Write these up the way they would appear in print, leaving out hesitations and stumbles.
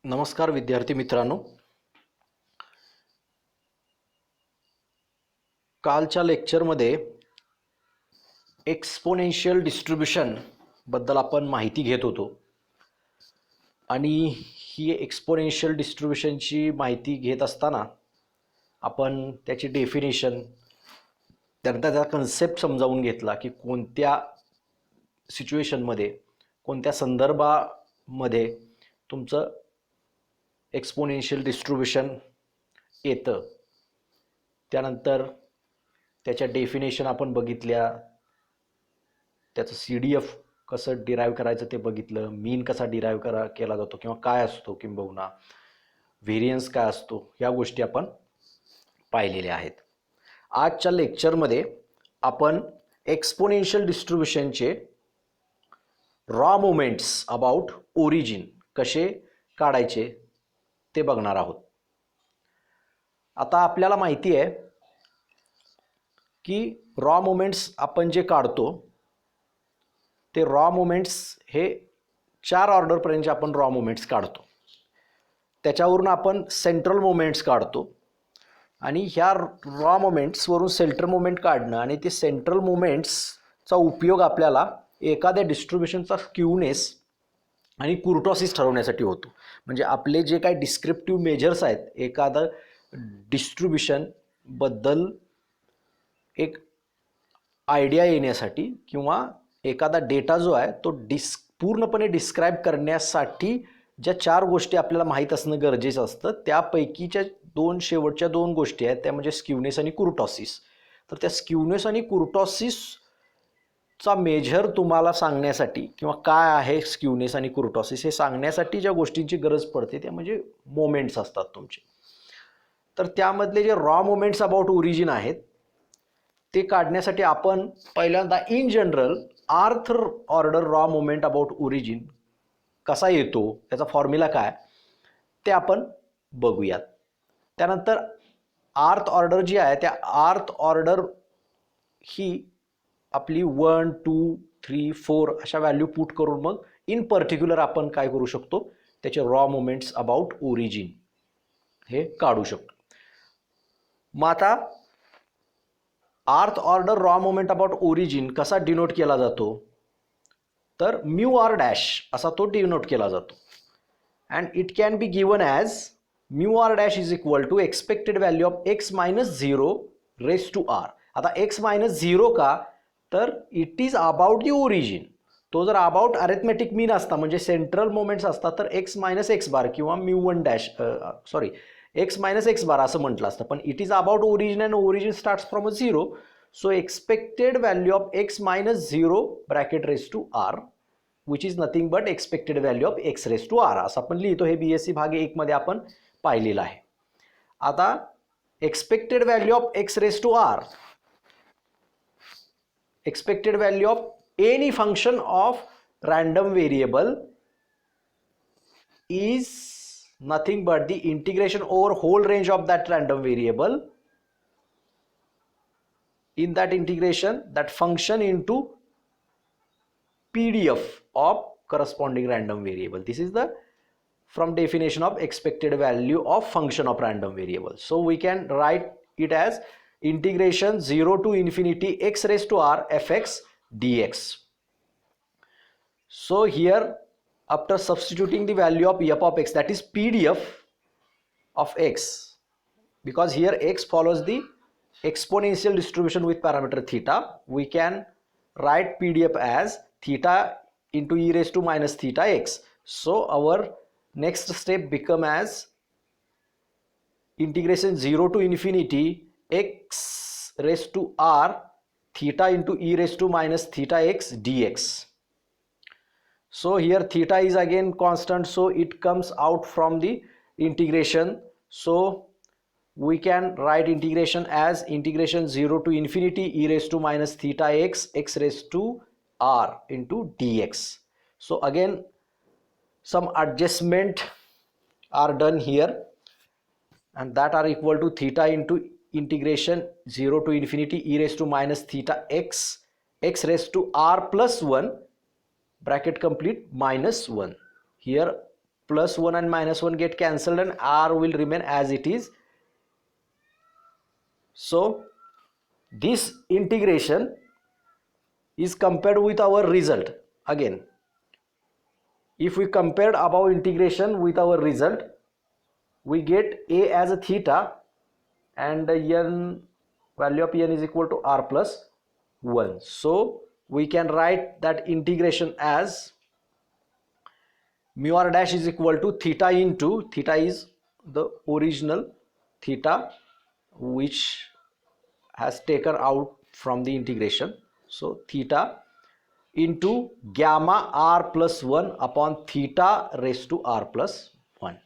नमस्कार विद्यार्थी मित्रांनो, कालच्या लेक्चरमध्ये एक्सपोनेन्शियल डिस्ट्रीब्यूशन बद्दल आपण माहिती घेत होतो आणि ही एक्सपोनेन्शियल डिस्ट्रीब्यूशनची माहिती घेत असताना आपण त्याची डेफिनेशन त्यानंतर त्याचा कन्सेप्ट समजावून घेतला की कोणत्या सिच्युएशनमध्ये कोणत्या संदर्भामध्ये तुमचं एक्सपोनेन्शियल डिस्ट्रीब्यूशन येतं. त्यानंतर त्याच्या डेफिनेशन आपण बघितल्या, त्याचं CDF कसं डिराईव्ह करायचं ते बघितलं, मीन कसा डिराईव्ह केला जातो किंवा काय असतो, किंबहुना व्हेरियन्स काय असतो, या गोष्टी आपण पाहिलेल्या आहेत. आजच्या लेक्चरमध्ये आपण एक्सपोनेन्शियल डिस्ट्रीब्यूशनचे रॉ मोमेंट्स अबाउट ओरिजिन कसे काढायचे ते बघणार आहोत. आता आपल्याला माहिती आहे की रॉ मोमेंट्स आपण जे काढतो ते रॉ मोमेंट्स हे 4 ऑर्डरपर्यंतचे आपण रॉ मोमेंट्स काढतो. त्याच्यावरून आपण सेंट्रल मोमेंट्स काढतो आणि ह्या रॉ मोमेंट्सवरून सेंट्रल मोमेंट काढणं आणि ते सेंट्रल मोमेंट्सचा उपयोग आपल्याला एखाद्या डिस्ट्रीब्युशनचा स्क्यूनेस आणि कुर्टोसिस ठरवण्यासाठी होतो. म्हणजे आपले जे काही डिस्क्रिप्टिव्ह मेजर्स आहेत, एखादं डिस्ट्रीब्युशनबद्दल एक आयडिया येण्यासाठी किंवा एखादा डेटा जो आहे तो पूर्णपणे डिस्क्राईब करण्यासाठी ज्या 4 गोष्टी आपल्याला माहीत असणं गरजेचं असतं, त्यापैकीच्या शेवटच्या 2 गोष्टी आहेत, त्या म्हणजे स्क्यूनेस आणि कुर्टोसिस. तर त्या स्क्यूनेस आणि कुर्टोसिसचा मेजर तुम्हाला सांगण्यासाठी किंवा काय आहे स्क्यूनेस आणि कुर्टोसिस हे सांगण्यासाठी ज्या गोष्टींची गरज पडते त्या म्हणजे मोमेंट्स असतात तुमचे. तर त्यामधले जे रॉ मोमेंट्स अबाउट ओरिजिन आहेत ते काढण्यासाठी आपण पहिल्यांदा इन जनरल आर्थ order raw moment about origin कसा येतो, त्याचा फॉर्म्युला काय ते आपण बघूयात. त्यानंतर आर्थ ऑर्डर जी आहे त्या आर्थ ऑर्डर ही आपली 1, 2, 3, 4 अशा व्हॅल्यू पुट करून मग इन पर्टिक्युलर आपण काय करू शकतो, त्याचे रॉ मोमेंट्स अबाउट ओरिजिन हे काढू शकतो. मग आता आर्थ order raw moment about origin कसा डिनोट केला जातो, तर म्यू आर डॅश असा तो डिनोट केला जातो. And it can be given as mu R dash is equal to expected value of x minus 0 raise to r. आता x मायनस 0 का, तर it is about the origin. तो जर about arithmetic मीन असता म्हणजे सेंट्रल मोमेंट्स असता तर x minus X bar किंवा mu one dash x minus X bar असं म्हटलं असतं. पण it is about origin and origin starts from a 0. So expected value of x minus 0 bracket raise to r which is nothing but expected value of x raise to r असं आपण लिहितो. हे BSc भाग 1 मध्ये आपण पाहिलेलं आहे. आता expected value of x raise to r, expected value of any function of random variable is nothing but the integration over whole range of that random variable. In that integration, that function into PDF of corresponding random variable. This is the from definition of expected value of function of random variable. So we can write it as integration 0 to infinity x raised to r fx dx. So here after substituting the value of f of x, that is PDF of x, because here x follows the exponential distribution with parameter theta, we can write PDF as theta into e raised to minus theta x. So our next step become as integration 0 to infinity x raised to r theta into e raised to minus theta x dx. So here theta is again constant, so it comes out from the integration. So we can write integration as integration 0 to infinity e raised to minus theta x x raised to r into dx. So again some adjustment are done here and that are equal to theta into integration 0 to infinity e raised to minus theta x x raised to r plus 1 bracket complete minus 1. Here plus 1 and minus 1 get cancelled and r will remain as it is. So this integration is compared with our result. Again, if we compared above integration with our result, we get a as a theta and n value of n is equal to r plus 1. So we can write that integration as mu r dash is equal to theta into, theta is the original theta which has taken out from the integration. So theta into gamma r plus 1 upon theta raised to r plus 1.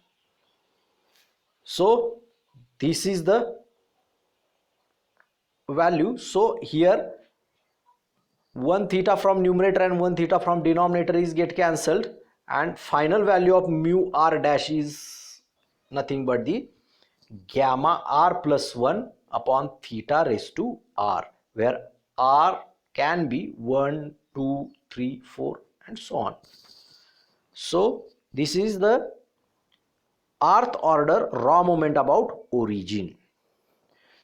So this is the value. So here 1 theta from numerator and 1 theta from denominator is get cancelled, and final value of mu r dash is nothing but the gamma r plus 1 upon theta raised to r, where r can be 1, 2, 3, 4 and so on. So this is the rth order raw moment about origin.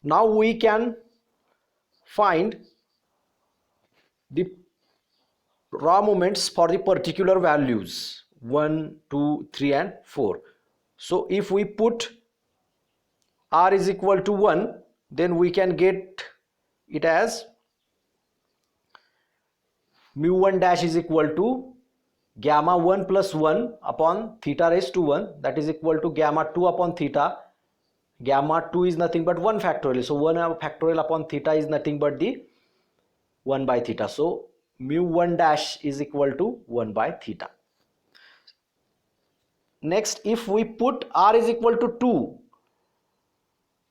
Now we can find the raw moments for the particular values 1, 2, 3 and 4. So if we put r is equal to 1, then we can get it as mu 1 dash is equal to gamma 1 plus 1 upon theta raised to 1, that is equal to gamma 2 upon theta. Gamma 2 is nothing but 1 factorial, so 1 factorial upon theta is nothing but the 1 by theta. So mu 1 dash is equal to 1 by theta. Next, if we put r is equal to 2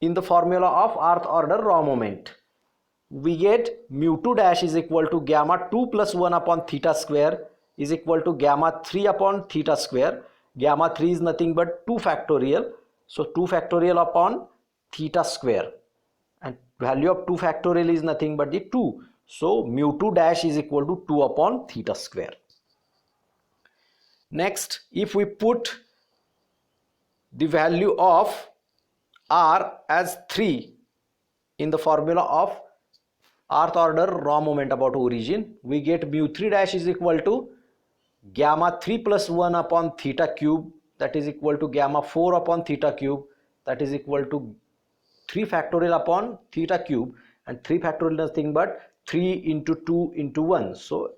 in the formula of rth order raw moment, we get mu 2 dash is equal to gamma 2 plus 1 upon theta square is equal to gamma 3 upon theta square. Gamma 3 is nothing but 2 factorial, so 2 factorial upon theta square, and value of 2 factorial is nothing but the 2. So mu 2 dash is equal to 2 upon theta square. Next, if we put the value of r as 3 in the formula of rth order raw moment about origin, we get mu 3 dash is equal to gamma 3 plus 1 upon theta cube, that is equal to gamma 4 upon theta cube, that is equal to 3 factorial upon theta cube, and 3 factorial is nothing but 3 into 2 into 1, so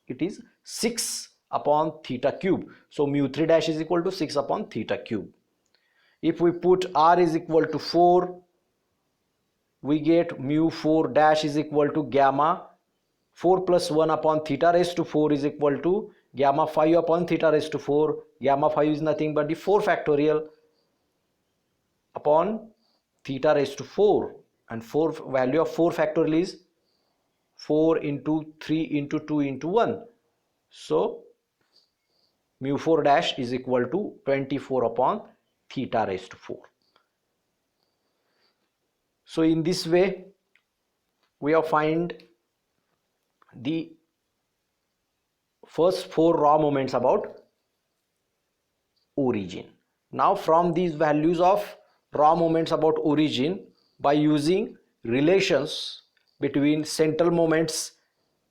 it is 6 upon theta cube. So mu 3 dash is equal to 6 upon theta cube. If we put r is equal to 4, we get mu 4 dash is equal to gamma 4 plus 1 upon theta raised to 4 is equal to gamma 5 upon theta raised to 4. Gamma 5 is nothing but the 4 factorial upon theta raised to 4, and 4 value of 4 factorial is 4 into 3 into 2 into 1. So mu 4 dash is equal to 24 upon theta raised to 4. So in this way we have find the first 4 raw moments about origin. Now from these values of raw moments about origin, by using relations between central moments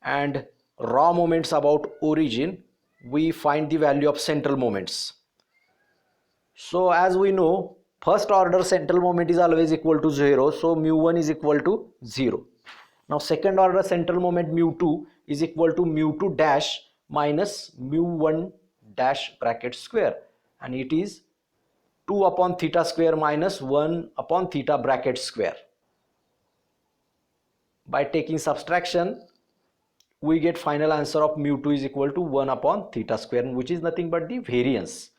and raw moments about origin, we find the value of central moments. So as we know, first order central moment is always equal to 0, so mu 1 is equal to 0. Now second order central moment mu 2 is equal to mu 2 dash minus mu 1 dash bracket square, and it is 2 upon theta square minus 1 upon theta bracket square. By taking subtraction, we get final answer of mu 2 is equal to 1 upon theta square, which is nothing but the variance,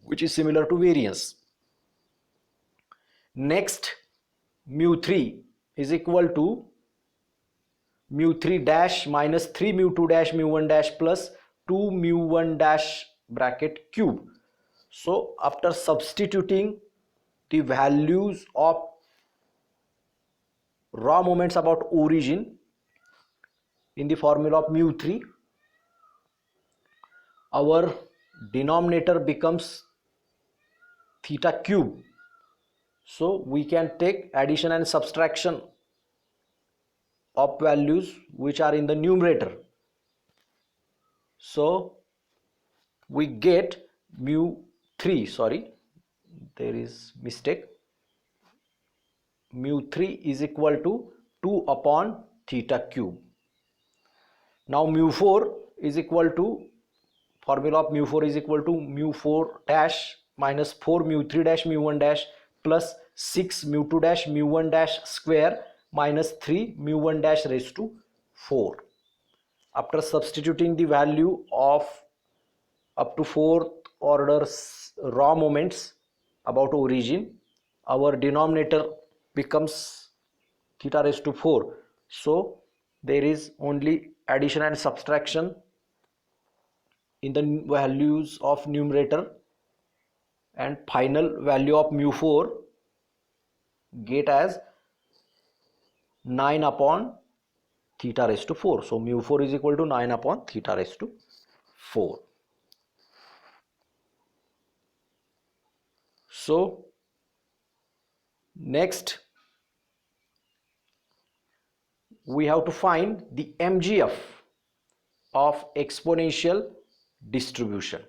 which is similar to variance. Next, mu 3 is equal to mu 3 dash minus 3 mu 2 dash mu 1 dash plus 2 mu 1 dash bracket cube. So after substituting the values of raw moments about origin in the formula of mu 3, our denominator becomes theta cube. So we can take addition and subtraction of values which are in the numerator. So we get mu 3, sorry, there is mistake, mu 3 is equal to 2 upon theta cube. Now mu 4 is equal to, formula of mu 4 is equal to mu 4 dash minus 4 mu 3 dash mu 1 dash plus 6 mu 2 dash mu 1 dash square minus 3 mu 1 dash raised to 4. After substituting the value of up to 4th order raw moments about origin, our denominator becomes theta raised to 4. So there is only addition and subtraction in the values of numerator, and final value of mu 4 get as 9 upon theta raised to 4. So mu 4 is equal to 9 upon theta raised to 4. So next we have to find the MGF of exponential distribution.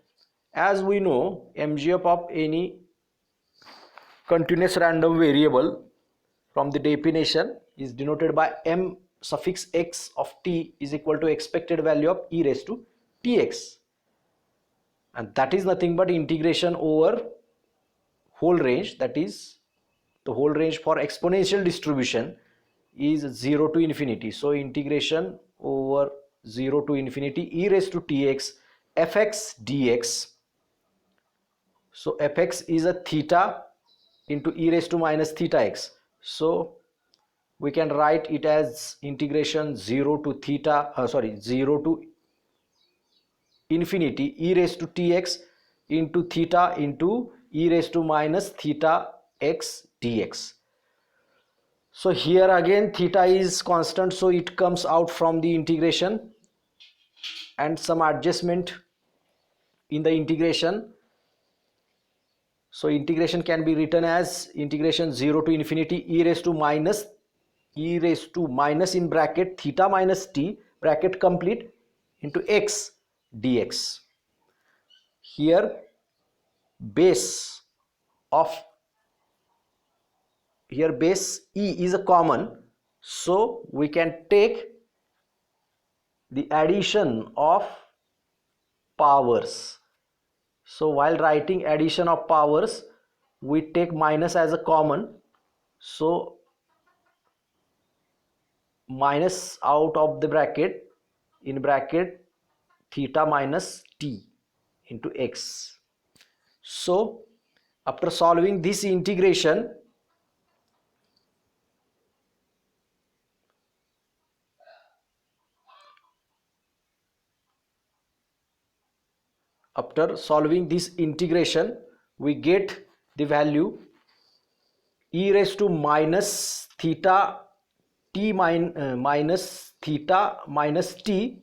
As we know, MGF of any continuous random variable from the definition is denoted by m suffix x of t is equal to expected value of e raised to tx, and that is nothing but integration over whole range, that is the whole range for exponential distribution is 0 to infinity. So integration over 0 to infinity e raised to tx fx dx. So fx is a theta into e raised to minus theta x. So we can write it as integration 0 to theta 0 to infinity e raised to tx into theta into e raised to minus theta x dx. So here again theta is constant, so it comes out from the integration, and some adjustment in the integration. So integration can be written as integration 0 to infinity e raised to minus in bracket theta minus t bracket complete into x dx. Here base e is a common, so we can take the addition of powers. So while writing addition of powers, we take minus as a common, so minus out of the bracket, in bracket theta minus t into x. So after solving this integration, we get the value e raised to minus theta t minus theta minus t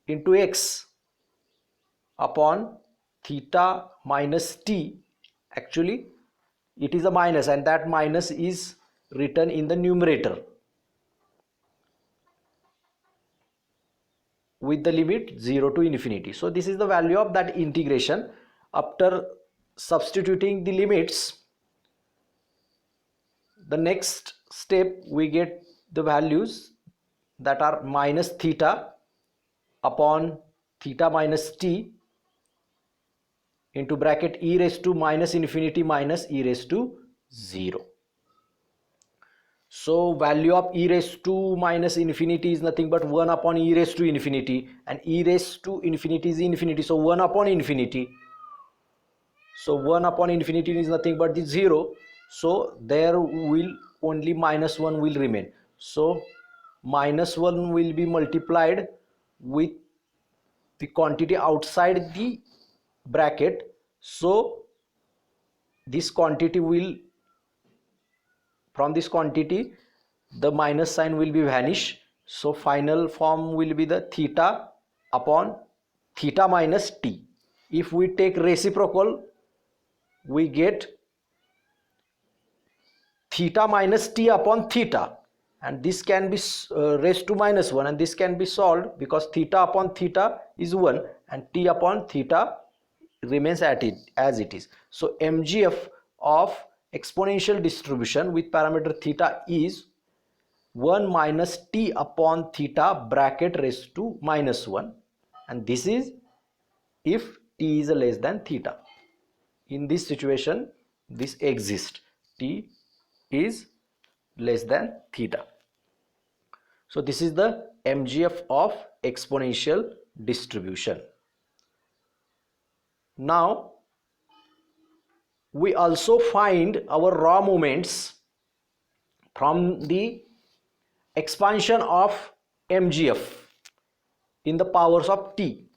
into x upon theta minus t. Actually it is a minus, and that minus is written in the numerator with the limit 0 to infinity. So this is the value of that integration. After substituting the limits, the next step we get the values that are minus theta upon theta minus t into bracket e raised to minus infinity minus e raised to 0. So value of e raised to minus infinity is nothing but 1 upon e raised to infinity, and e raised to infinity is infinity, so 1 upon infinity. So 1 upon infinity is nothing but the 0, so there will only minus 1 will remain. So minus 1 will be multiplied with the quantity outside the bracket, so this quantity will, from this quantity the minus sign will be vanish. So final form will be the theta upon theta minus t. If we take reciprocal, we get theta minus t upon theta, and this can be raised to minus 1, and this can be solved because theta upon theta is 1 and t upon theta remains as it is. So MGF of exponential distribution with parameter theta is 1 minus t upon theta bracket raised to minus 1, and this is if t is less than theta. In this situation, this exists, t is less than theta. So this is the MGF of exponential distribution. Now we also find our raw moments from the expansion of MGF in the powers of t.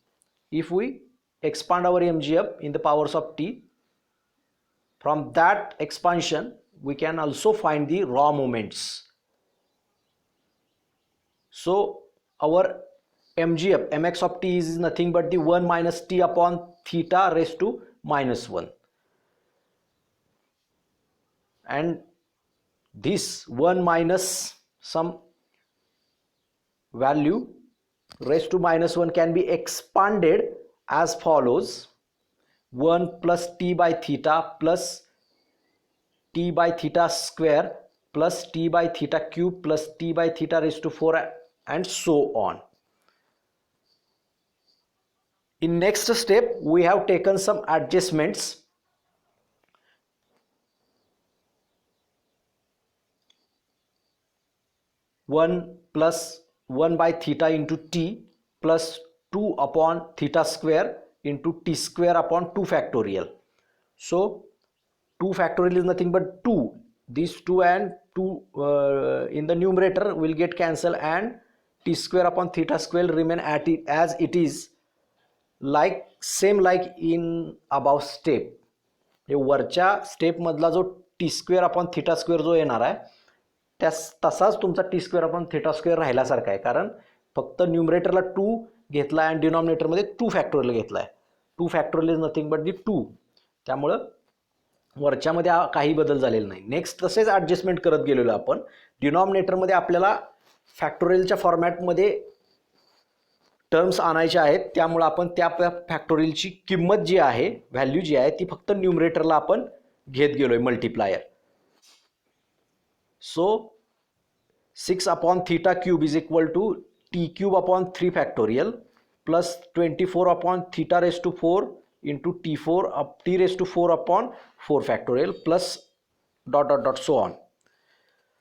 If we expand our MGF in the powers of t, from that expansion we can also find the raw moments. So our MGF mx of t is nothing but the 1 minus t upon theta raised to minus 1, and this 1 minus some value raised to minus 1 can be expanded as follows: 1 plus t by theta plus t by theta square plus t by theta cube plus t by theta raised to 4, and so on. In next step, we have taken some adjustments. One plus 1 by theta into t plus 2 upon theta square into t square upon 2 factorial. So 2 factorial is nothing but 2. These 2 and 2 in the numerator will get cancelled, and t square upon theta square remain as it is, like same like in above step. हे वरच्या step मधला जो T square upon theta square जो येणार आहे तसाच तुमचा T square upon theta square राहिल्यासारखा आहे, कारण फक्त न्यूमरेटरला 2 घेतला आणि डिनॉमिनेटरमध्ये 2 फॅक्टोरियल घेतला आहे. 2 factorial is nothing but the 2, त्यामुळं वरच्यामध्ये काही बदल झालेला नाही. नेक्स्ट तसेच ॲडजस्टमेंट करत गेलेलो आपण. डिनॉमिनेटरमध्ये आपल्याला फॅक्टोरियलच्या फॉर्मॅटमध्ये टर्म्स आणायचे आहेत, त्यामुळे आपण त्या फॅक्टोरियलची किंमत जी आहे, व्हॅल्यू जी आहे, ती फक्त न्यूमरेटरला आपण घेत गेलोय multiplier. So 6 upon theta cube is equal to T cube upon 3 factorial plus 24 upon theta raise to 4 into T raise to 4 upon 4 factorial plus dot dot dot so on.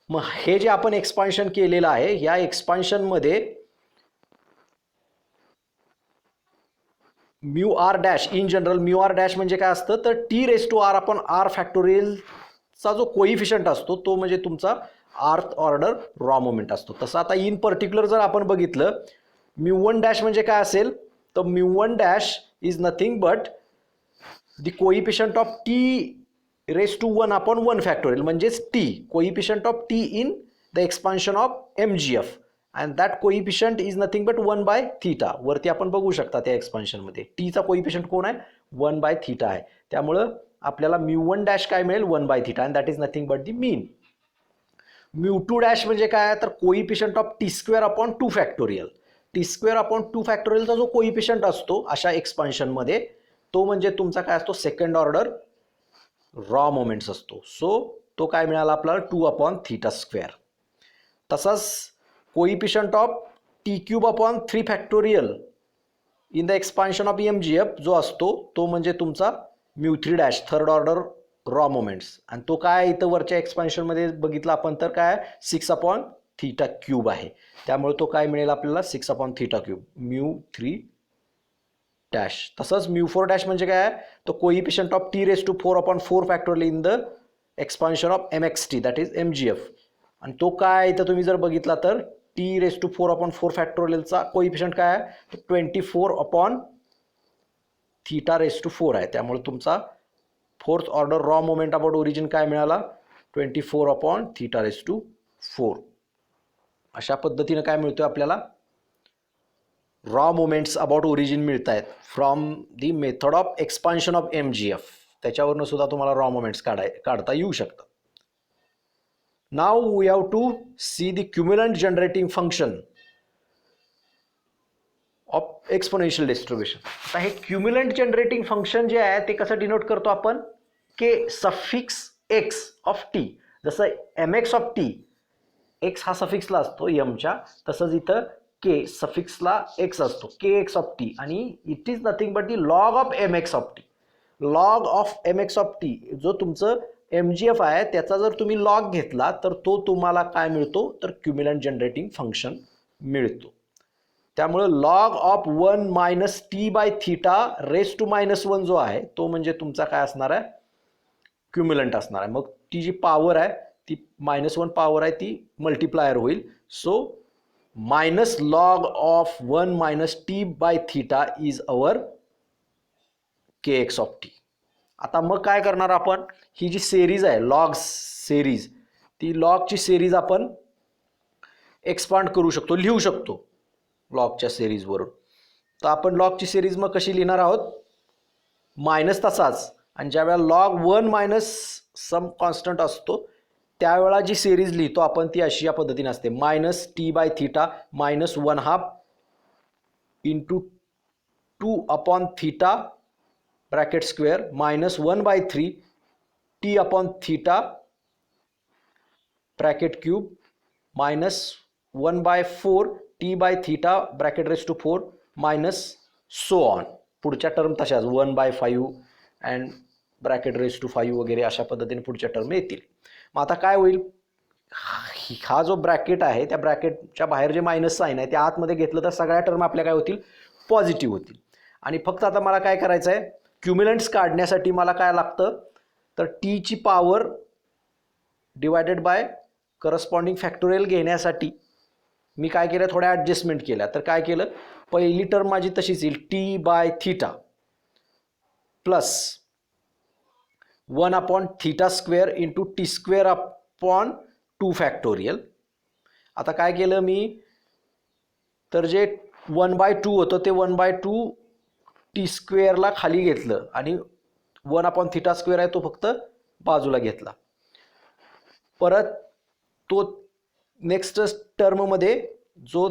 मग हे जे आपण एक्सपान्शन केलेलं आहे, या एक्सपान्शनमध्ये mu R dash in general, mu R dash म्हणजे काय असतं तर T raise to R upon R फॅक्टोरियलचा जो कोइफिशियंट असतो तो म्हणजे तुमचा आर्थ ऑर्डर रॉ मोमेंट असतो. तसं आता इन पर्टिक्युलर जर आपण बघितलं, म्यू वन डॅश म्हणजे काय असेल तर mu one dash is nothing but the coefficient of T raise to 1 upon 1 factorial, म्हणजेच T, coefficient of T in the expansion of MGF, and that coefficient is nothing but 1 by theta. वरती आपण बघू शकता त्या एक्सपान्शनमध्ये टीचा coefficient कोण आहे, 1 by theta आहे. त्यामुळं आपल्याला म्यू वन डॅश काय मिळेल, 1 by theta, and that is nothing but the mean. Mu two dash म्हणजे काय तर coefficient of T square upon 2 factorial. T square upon 2 फॅक्टोरियलचा जो कोइफिशियंट असतो अशा एक्सपान्शनमध्ये, तो म्हणजे तुमचा काय असतो, सेकंड ऑर्डर रॉ मोमेंट्स असतो. सो तो काय मिळाला आपल्याला 2 अपॉन थीटा स्क्वेअर. तसाच coefficient of T cube upon 3 factorial in the expansion of MGF जो असतो तो म्हणजे तुमचा mu 3 dash, third order raw moments, आणि तो काय इथं वरच्या एक्सपान्शनमध्ये बघितला आपण तर काय 6 अपॉन थीटा क्यूब आहे. त्यामुळे तो काय मिळेल आपल्याला 6 upon theta cube mu 3 dash. तसंच म्यू 4 डॅश म्हणजे काय तो coefficient of T raise to 4 upon 4 factorial in the expansion of MXT that is MGF, आणि तो काय इथं तुम्ही जर बघितला तर टी रेस टू 4 अपॉन 4 फॅक्टोरियलचा कोइफिशियंट काय आहे 24 अपॉन थीटा रेस टू 4 आहे. त्यामुळे तुमचा fourth order raw moment about origin काय मिळाला 24 अपॉन थीटा रेस टू 4. अशा पद्धतीने काय मिळतोय आपल्याला रॉ मोमेंट्स अबाउट ओरिजिन मिळत आहेत from the method of expansion of MGF. त्याच्यावरनं सुद्धा तुम्हाला रॉ मोमेंट्स काढता येऊ शकतात. Now we have to see the cumulant generating function of exponential distribution. आता हे क्युम्युलंट जनरेटिंग फंक्शन जे आहे ते कसं डिनोट करतो आपण, के सफिक्स एक्स ऑफ टी. जसं MX ऑफ टी, एक्स हा सफिक्सला असतो यमच्या, तसंच इथं के सफिक्सला एक्स असतो, KX ऑफ टी, आणि it is nothing but the log of MX of T. Log of MX of T जो तुमचं MGF आहे त्याचा जर तुम्ही लॉग घेतला तर तो तुम्हाला काय मिळतो, तर क्युम्युलंट जनरेटिंग फंक्शन मिळतो. त्यामुळे log of 1 minus t by theta raise to -1 जो आहे तो म्हणजे तुमचा काय असणार आहे, क्युम्युलंट असणार आहे. मग ती जी पॉवर आहे ती -1 पॉवर आहे ती मल्टिप्लायर होईल. So minus log of 1 minus t by theta is our KX of T. आता मग काय करणार आपण, ही जी सेरीज आहे लॉग सेरीज, ती लॉगची सेरीज आपण एक्सपांड करू शकतो, लिहू शकतो लॉगच्या सेरीजवरून. तर आपण लॉगची सेरीज मग कशी लिहिणार आहोत, मायनस तसाच, आणि ज्यावेळेला लॉग 1 मायनस सम कॉन्स्टंट असतो त्यावेळेला जी सेरीज लिहितो आपण ती अशी या पद्धतीने असते, minus t by theta minus 1/2 into 2 upon theta bracket square minus 1/3 t upon theta bracket cube minus 1/4 t by theta bracket raise to 4 minus so on. पुढच्या टर्म तशाच 1/5 अँड ब्रॅकेट रेस टू 5 वगैरे अशा पद्धतीने पुढच्या term येतील. मग आता काय होईल, हा जो ब्रॅकेट आहे त्या ब्रॅकेटच्या बाहेर जे मायनस साईन आहे त्या आतमध्ये घेतलं तर सगळ्या टर्म आपल्या काय होतील, पॉझिटिव्ह होतील. आणि फक्त आता मला काय करायचं आहे, क्युम्युलंट्स काढण्यासाठी मला काय लागतं, तर टीची power divided by corresponding factorial घेण्यासाठी मी काय केलं, थोड्या ॲडजस्टमेंट केल्या. तर काय केलं, पहिली टर्म माझी तशीच येईल, T by theta plus 1 upon theta square into T square upon 2 factorial. आता काय केलं मी, तर जे 1/2 होतं ते 1/2 टी स्क्वेअरला खाली घेतलं आणि 1 अपॉन थीटा स्क्वेअर आहे तो फक्त बाजूला घेतला. परत तो नेक्स्ट टर्ममध्ये जो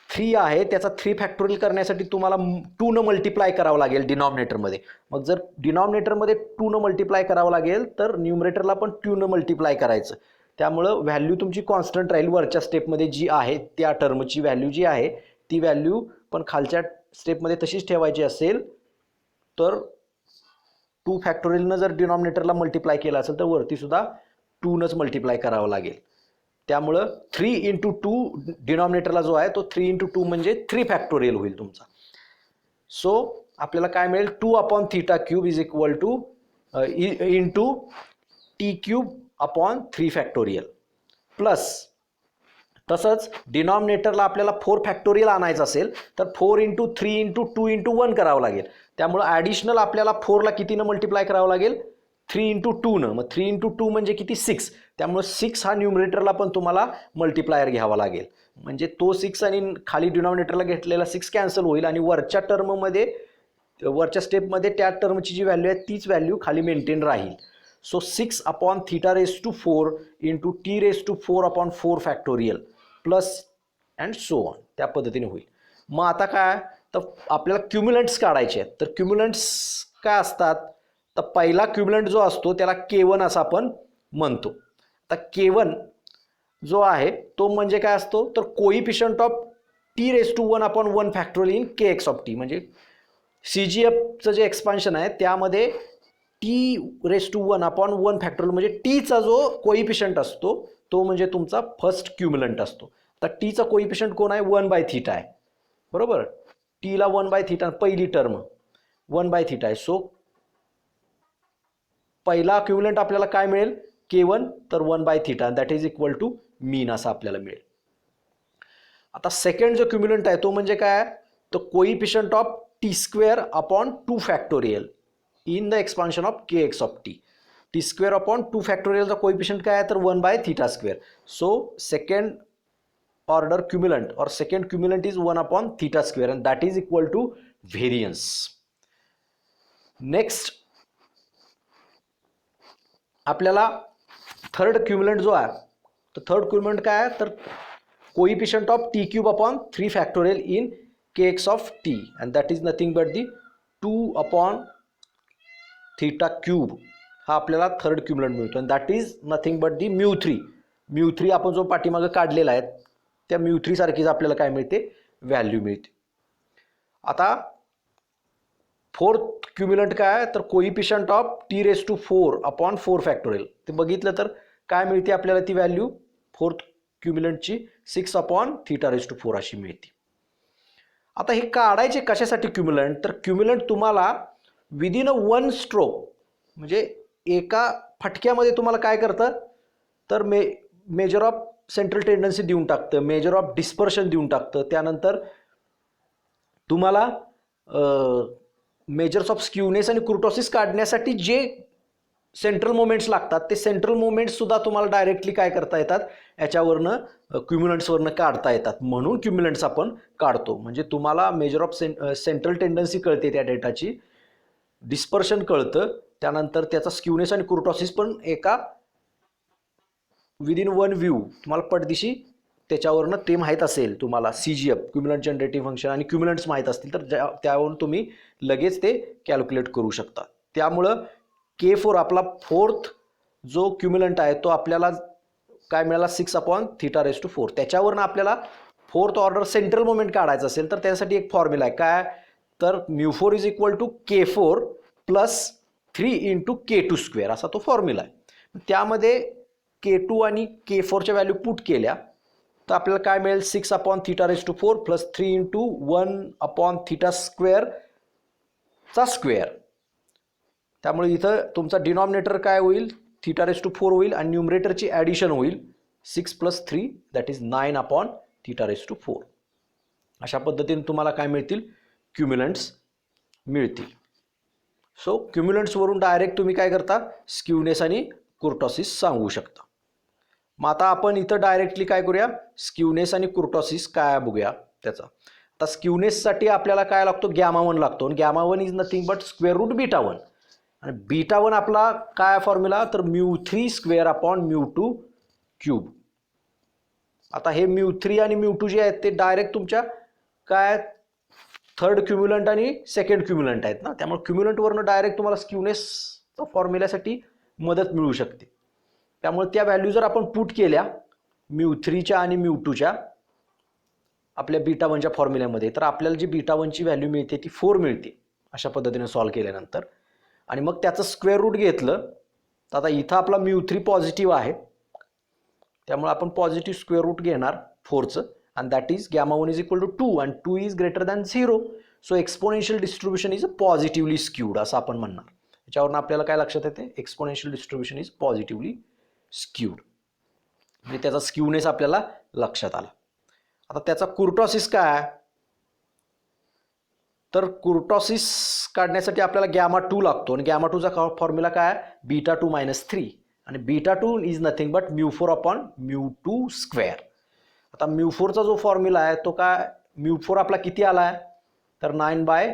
3 आहे त्याचा 3 फॅक्टोरियल करण्यासाठी तुम्हाला 2 न मल्टिप्लाय करावं लागेल डिनॉमिनेटरमध्ये. मग जर डिनॉमिनेटरमध्ये 2 न मल्टिप्लाय करावं लागेल तर न्यूमरेटरला पण 2 न मल्टिप्लाय करायचं. त्यामुळं व्हॅल्यू तुमची कॉन्स्टंट राहील वरच्या स्टेपमध्ये जी आहे त्या टर्मची व्हॅल्यू जी आहे ती व्हॅल्यू पण खालच्या स्टेपमध्ये तशीच ठेवायची असेल तर 2 फॅक्टोरियलनं जर डिनॉमिनेटरला मल्टिप्लाय केलं असेल तर वरती सुद्धा 2 नच मल्टिप्लाय करावं लागेल. त्यामुळं 3 इंटू 2 डिनॉमिनेटरला जो आहे तो 3 इंटू 2 म्हणजे 3 फॅक्टोरियल होईल तुमचा. सो आपल्याला काय मिळेल, 2 upon theta cube is equal two into T cube upon 3 factorial plus, तसंच डिनॉमिनेटरला आपल्याला 4 फॅक्टोरियल आणायचं असेल तर 4 इंटू 3 इंटू 2 इंटू 1 करावं लागेल. त्यामुळं ॲडिशनल आपल्याला 4ला कितीनं मल्टिप्लाय करावं लागेल, 3 इंटू 2नं. मग 3 इंटू 2 म्हणजे किती, 6. त्यामुळे 6 हा न्यूमरेटरला पण तुम्हाला मल्टिप्लायर घ्यावा लागेल. म्हणजे तो 6 आणि खाली डिनॉमिनेटरला घेतलेला 6 कॅन्सल होईल आणि वरच्या टर्ममध्ये वरच्या स्टेपमध्ये त्या टर्मची जी व्हॅल्यू आहे तीच व्हॅल्यू खाली मेंटेन राहील. So 6 upon theta raise to 4 into T raise to 4 upon 4 factorial plus and so on, त्या पद्धतीने होईल. मग आता काय, तर आपल्याला क्युम्युलंट्स काढायचे आहेत. तर क्युम्युलंट्स काय असतात, तर पहिला क्युम्युलंट जो असतो त्याला K1 असं आपण म्हणतो. आता K1 जो आहे तो म्हणजे काय असतो, तर coefficient of T raise to 1 upon 1 factorial in KX of t. म्हणजे CGFचं जे एक्सपान्शन आहे त्यामध्ये t raise to 1 upon 1 factorial म्हणजे टीचा जो कोइफिशियंट असतो तो म्हणजे तुमचा फर्स्ट क्युम्युलंट असतो. तर टीचा कोइफिशियंट कोण आहे, 1/θ आहे, बरोबर. टीला 1/θ, पहिली टर्म 1/θ आहे. सो पहिला क्युम्युलंट आपल्याला काय मिळेल, K1, तर 1/θ, दॅट इज इक्वल टू मीन असं आपल्याला मिळेल. आता सेकंड जो क्युम्युलंट आहे तो म्हणजे काय, तो coefficient of T square upon 2 factorial in the expansion of KX of T. T square upon 2 फॅक्टोरियलचा कोइफिशियंट काय आहे, तर 1/θ². So second order cumulant or second cumulant is 1 upon theta square and that is equal to variance. Next आपल्याला third क्युमुलंट जो आहे तर third क्युमुलंट काय आहे तर coefficient of T cube upon 3 factorial in K x of T and that is nothing but the 2 upon theta cube हा आपल्याला third क्युमुलंट मिळतो and that is nothing but the mu three आपण जो पाठीमागे काढलेला आहे त्या म्यू थ्री सारखीच आपल्याला काय मिळते व्हॅल्यू मिळते. आता फोर्थ क्युमुलंट काय आहे तर coefficient of T raise to 4 upon 4 factorial ते बघितलं तर काय मिळते आपल्याला ती व्हॅल्यू फोर्थ क्युमुलंटची 6 अपॉन थीटा रेस टू 4 अशी मिळते. आता हे काढायचे कशासाठी क्युमुलंट तर क्युमुलंट तुम्हाला विदिन अ 1 स्ट्रोक म्हणजे एका फटक्यामध्ये तुम्हाला काय करतं तर मेजर ऑफ सेंट्रल टेंडन्सी देऊन टाकतं, मेजर ऑफ डिस्पर्शन देऊन टाकतं, त्यानंतर तुम्हाला मेजर्स ऑफ स्क्यूनेस आणि कुर्टोसिस काढण्यासाठी जे सेंट्रल मोमेंट्स लागतात ते सेंट्रल मोमेंट्स सुद्धा तुम्हाला डायरेक्टली काय करता येतात याच्यावरनं क्युमुलंट्सवरनं काढता येतात. म्हणून क्युमुलंट्स आपण काढतो म्हणजे तुम्हाला मेजर ऑफ सेंट्रल टेंडन्सी कळते त्या डेटाची, डिस्पर्शन कळतं, त्यानंतर त्याचा स्क्यूनेस आणि कुर्टोसिस पण एका विदिन 1 व्ह्यू तुम्हाला पटदिशी त्याच्यावरनं ते माहीत असेल तुम्हाला CGF क्युमुलंट जनरेटिव्ह फंक्शन आणि क्युमुलंट्स माहीत असतील तर त्यावरून तुम्ही लगेच ते कॅल्क्युलेट करू शकता. त्यामुळं K4 आपला फोर्थ जो क्युमुलंट आहे तो आपल्याला काय मिळाला 6 अपॉन थीटा रेस टू 4. त्याच्यावरनं आपल्याला फोर्थ ऑर्डर सेंट्रल मोमेंट काढायचं असेल तर त्यासाठी एक फॉर्म्युला आहे काय तर μ4 is equal to K4 plus 3 into K2 square असा तो फॉर्म्युला आहे. त्यामध्ये K2 आणि K4च्या व्हॅल्यू पुट केल्या तर आपल्याला काय मिळेल 6 upon theta raise to 4 plus 3 into 1 upon theta स्क्वेअरचा स्क्वेअर. त्यामुळे इथं तुमचा डिनॉमिनेटर काय होईल थीटा रेस टू 4 होईल आणि न्यूमरेटरची ॲडिशन होईल 6 plus 3 that is 9 upon theta raise to 4. अशा पद्धतीने तुम्हाला काय मिळतील क्युमुलंट्स मिळतील. सो क्युमुलंट्सवरून डायरेक्ट तुम्ही काय करता स्क्यूनेस आणि कुर्टोसिस सांगू शकता. मग आता आपण इथं डायरेक्टली काय करूया स्क्यूनेस आणि कुर्टोसिस काय बघूया त्याचा. आता स्क्यूनेससाठी आपल्याला काय लागतो γ1 लागतो आणि γ1 is nothing but square root β1 आणि β1 आपला काय फॉर्म्युला तर μ3 स्क्वेअर अपॉन μ2 क्यूब. आता हे μ3 आणि μ2 जे आहेत ते डायरेक्ट तुमच्या काय थर्ड क्युमुलंट आणि सेकंड क्युमुलंट आहेत ना, त्यामुळे क्युमुलंटवरनं डायरेक्ट तुम्हाला स्क्यूनेसचा फॉर्म्युल्यासाठी मदत मिळू शकते. त्यामुळे त्या व्हॅल्यू जर आपण पुट केल्या μ3च्या आणि μ2च्या आपल्या β1च्या फॉर्म्युल्यामध्ये तर आपल्याला जी β1ची व्हॅल्यू मिळते ती 4 मिळते अशा पद्धतीने सॉल्व्ह केल्यानंतर. आणि मग त्याचं स्क्वेअर रूट घेतलं तर आता इथं आपला μ3 पॉझिटिव्ह आहे त्यामुळे आपण पॉझिटिव्ह स्क्वेअर रूट घेणार 4चं and that is γ1 is equal to 2 and 2 is greater than 0. So exponential distribution is positively skewed असं आपण म्हणणार. याच्यावरून आपल्याला काय लक्षात येते exponential distribution is positively skewed म्हणजे त्याचा स्क्यूनेस आपल्याला लक्षात आला. आता त्याचा कुर्टोसिस काय तर कुर्टोसिस काढण्यासाठी आपल्याला γ2 लागतो आणि γ2चा फॉर्म्युला काय β2 - 3 आणि β2 is nothing but μ4 upon μ2 square. आता μ4चा जो फॉर्म्युला आहे तो काय μ4 आपला किती आला आहे तर 9 बाय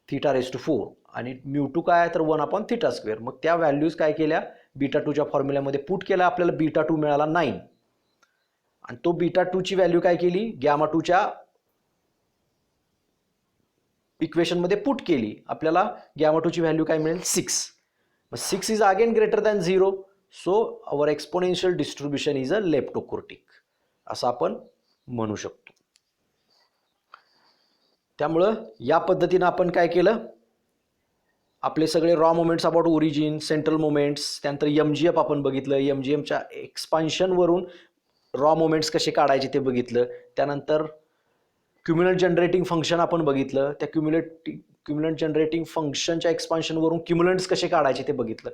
थीटा रेस टू 4 आणि μ2 काय आहे तर 1 अपॉन थीटा स्क्वेअर. मग त्या व्हॅल्यूज काय केल्या β2च्या फॉर्म्युल्यामध्ये पुट केला आपल्याला β2 मिळाला 9 आणि तो β2ची व्हॅल्यू काय केली γ2च्या इक्वेशनमध्ये पुट केली आपल्याला γ2ची व्हॅल्यू काय मिळेल 6. मग 6 is again greater than 0 so our exponential distribution is a leptokurtic असं आपण म्हणू शकतो. त्यामुळं या पद्धतीनं आपण काय केलं आपले सगळे raw moments about origin central moments त्यानंतर MGF आपण बघितलं MGMच्या एक्सपान्शनवरून रॉ मोमेंट्स कसे काढायचे ते बघितलं. त्यानंतर क्युमुलंट जनरेटिंग फंक्शन आपण बघितलं त्या क्युमुलंट जनरेटिंग फंक्शनच्या एक्सपान्शनवरून क्युमुलंट्स कसे काढायचे ते बघितलं.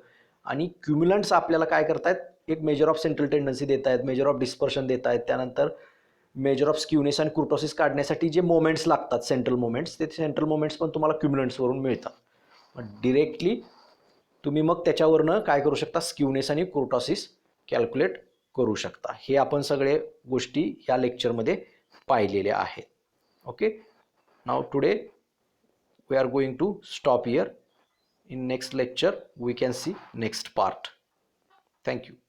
आणि क्युमुलंट्स आपल्याला काय करतायत एक मेजर ऑफ सेंट्रल टेंडन्सी देत आहेत मेजर ऑफ डिस्पर्शन देत आहेत त्यानंतर मेजर ऑफ स्क्यूनेस आणि कुर्टोसिस काढण्यासाठी जे मोमेंट्स लागतात सेंट्रल मोमेंट्स ते सेंट्रल मोमेंट्स पण तुम्हाला क्युमुलंट्सवरून मिळतात. डिरेक्टली तुम्ही मग त्याच्यावरनं काय करू शकता स्क्यूनेस आणि कुर्टोसिस कॅल्क्युलेट करू शकता. हे आपण सगळे गोष्टी या लेक्चरमध्ये पाहिलेल्या आहेत. Okay, now today we are going to stop here. In next lecture we can see next part. Thank you.